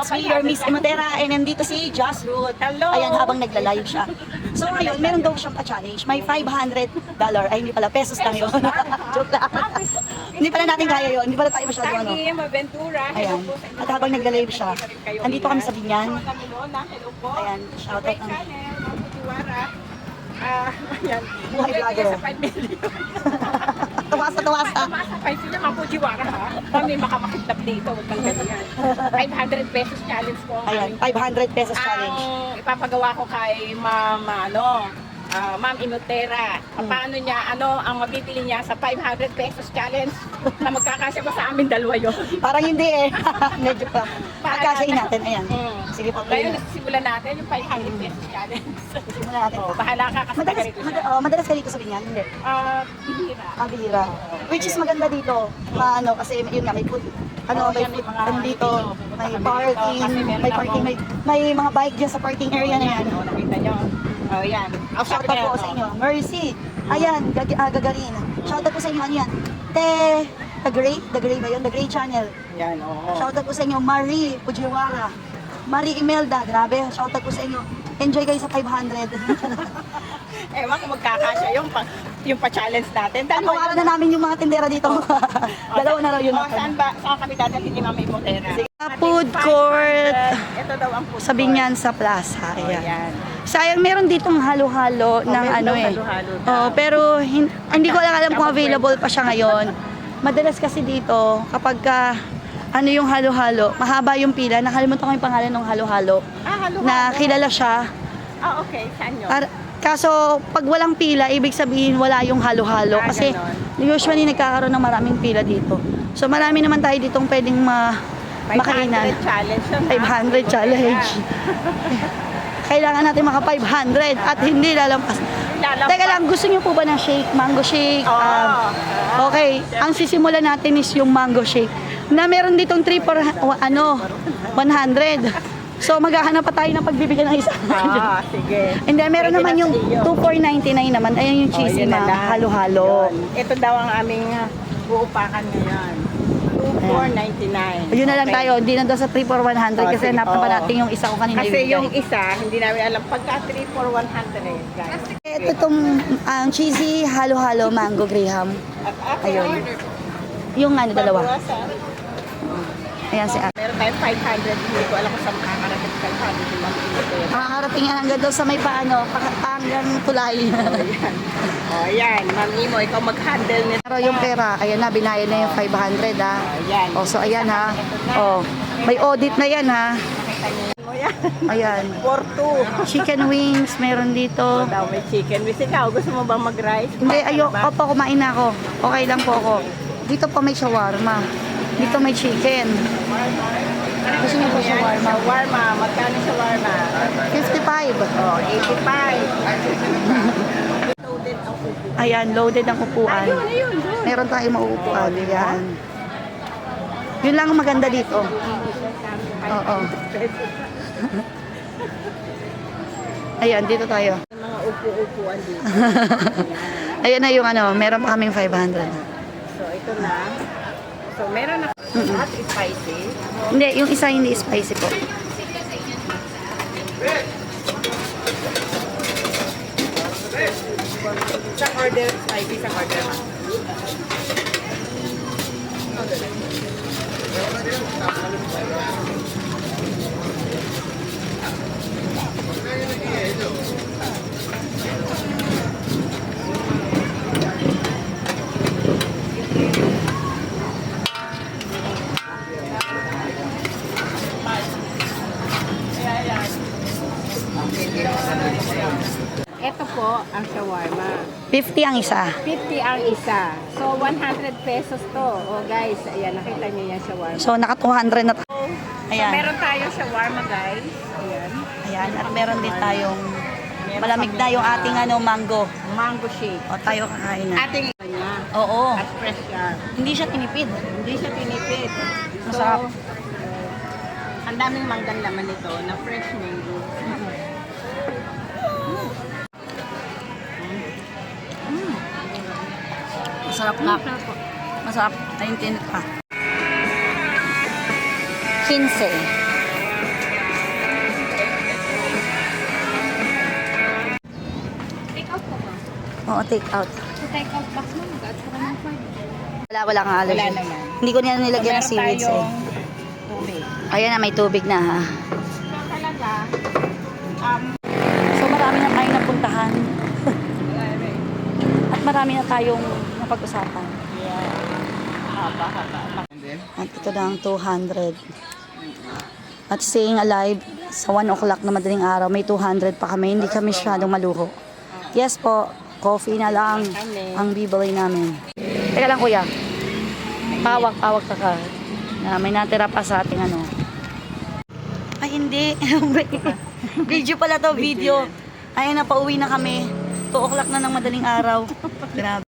it's me, your Miss Imotera, and nandito si Just Root. Hello! Ayan, habang nagla-live siya. So ngayon, meron daw siyang pa-challenge. May $500. Ay, hindi pala, pesos lang yun. Joke lang. Hindi pala natin kaya yun. Hindi pala tayo masyado ano. Ayan. At habang nagla-live siya, andito kami sa Binyan. Ayan, shoutout ang Ayan. buhay vlogger. Sa 5 million. Tuwasa. Tumasa 5 million mga Fujiwara ha. Kami makamakitap dito. Huwag kang ganyan. 500 pesos challenge ko. Ayan, 500 pesos challenge. Ang ipapagawa ko kay Ma'am Imotera. Paano niya, ang mabibili niya sa 500 pesos challenge na magkakasya ba sa amin dalawa yun? Parang hindi eh. Medyo pa. Pagkasain natin, ayan. Sige po. Ngayon, simulan natin yung 500 pesos challenge. Simulan natin. Bahala ka kasi taga rito siya. Madalas ka dito sa Binyan? Hindi. Bihira. Bihira. Which is maganda dito. Kasi yun nga, may food. May food dito. May parking. May mga bike dyan sa parking area na yan. Nakita nyo. Yan. Shoutout po sa inyo. Mercy. Ayan, Gagarin. Shoutout po sa inyo. Ano yan? The Gray ba yun? The Gray Channel. Yan, oo. Shoutout po sa inyo. Marie Fujiwara. Marie Imelda. Grabe. Shoutout po sa inyo. Enjoy kayo sa 500. Ewan kung magkakasya yung pa-challenge natin. Tawaran na namin yung mga tindera dito. Dalawa na raw yun. Saan kami dadalhin ni Mama Imotera? Food court. Ito daw ang food Sa Binyan sa Plaza. Ayan. Ayan. Sayang meron ditong halo-halo ng meron ano daw eh. halo-halo Oh, pero hindi ko alam kung available pa siya ngayon. Madalas kasi dito kapag yung halo-halo, mahaba yung pila. Nakalimutan ko yung pangalan ng halo-halo. Halo-halo. Na kilala siya. Okay. Saan yun? Kaso pag walang pila, ibig sabihin wala yung halo-halo. Kasi usually nagkakaroon ng maraming pila dito. So marami naman tayo ditong pwedeng makainan. 500 challenge yun. 500 challenge. Kailangan natin maka 500 at hindi lalampas. Teka lang, gusto niyo po ba ng shake? Mango shake? Okay, ang sisimulan natin is yung mango shake. Na meron ditong 3 for 100. So maghahanap pa tayo ng pagbibigyan ng isa. Sige. And then meron naman yung 2 for 99 naman. Ayan yung cheesy na halo-halo. Ito daw ang aming uupakan ngayon. 2,499. Yun na lang tayo, hindi na daw sa 3 for 100 kasi hanap pa natin yung isa ko kanina. Kasi yung isa, hindi namin alam pagka 3 for 100 guys. Ito itong cheesy halo-halo mango graham. Ayun. Yung dalawa. Ayan si Ate. Meron tayong 500, hindi ko alam kung saan makakarating 500. Makakarating yan hanggang doon sa may hanggang tulay. Yan. Ma'am Imo, ikaw mag-handle nito. Pero yung pera, ayan na, binayad na yung 500 ha. Yan. So ayan ha. May audit na yan ha. Ayan. For 2. Chicken wings, meron dito. Daw may chicken wings. Ikaw, gusto mo bang mag-rice? Hindi, opo, kumain na ako. Okay lang po ako. Dito pa may shawarma. Dito may chicken. Gusto niyo po shawarma? Shawarma. Magkano shawarma? 55. 85. Loaded ang upo. Ayan, loaded ang upuan. Ayun. Meron tayong mauupuan. Ayan. Yun lang ang maganda dito. Oo. Ayan, dito tayo. Mga upo-upuan dito. Ayan na yung meron pa kaming 500. So, ito na. So, meron na hot spicy. Hindi, yung isa hindi spicy po. Isang order spicy, isang order hot. Ito po ang shawarma. 50 ang isa. 50 ang isa. So, 100 pesos to. O guys, ayan, nakita niyo yung shawarma. So, naka 200 na tayo. So, Ayan. meron tayong shawarma guys. Ayan. Ayan, at meron din tayong malamig na yung ating mango. Mango shake. O, tayo kakain na. Ating niya. Oo. At fresh siya. Hindi siya tinipid. Hindi siya tinipid. Masarap. Ang daming manggang laman nito na fresh mango. Masarap na. Masarap. Ayun, tinit pa. 15. Oo, take out. So, take out box mo, mag-add ka ng 5. Wala nga allergy. Wala naman. Hindi ko niya nilagyan ng Meron seaweeds eh. tayong tubig. Ayan na, may tubig na ha. So, talaga, So marami na tayong napuntahan. At marami na tayong napag-usapan. haba. At ito na ang 200. At staying alive sa 1 o'clock na madaling araw, may 200 pa kami. Hindi kami masyadong maluho. Yes po, coffee na lang ang bibili namin. Teka lang kuya. Pawag ka ka. Na may natira pa sa ating ano. Ay hindi. Video pala to, video. Ayun na, pauwi na kami. 2 o'clock na ng madaling araw. Grabe.